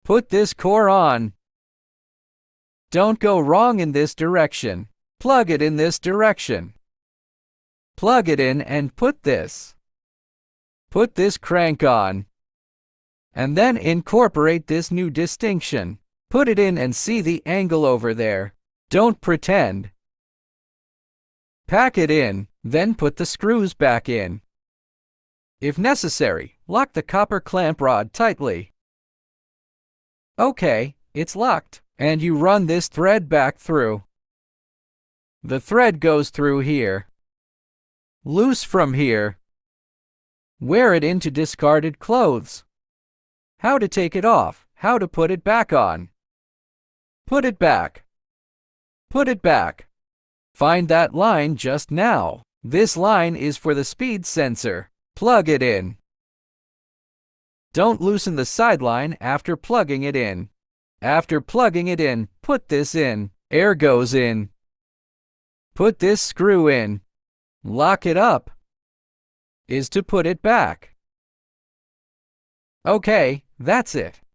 Put this core on. Don't go wrong in this direction. Plug it in this direction. Plug it in and put this. Put this crank on. And then incorporate this new distinction. Put it in and see the angle over there. Don't pretend. Pack it in, then put the screws back in. If necessary, lock the copper clamp rod tightly. Okay, it's locked, and you run this thread back through. The thread goes through here. Loose from here. Wear it into discarded clothes. How to take it off, how to put it back on. Put it back. Put it back. Find that line just now. This line is for the speed sensor. Plug it in. Don't loosen the sideline after plugging it in. After plugging it in, put this in. Air goes in. Put this screw in. Lock it up. Is to put it back. Okay, that's it.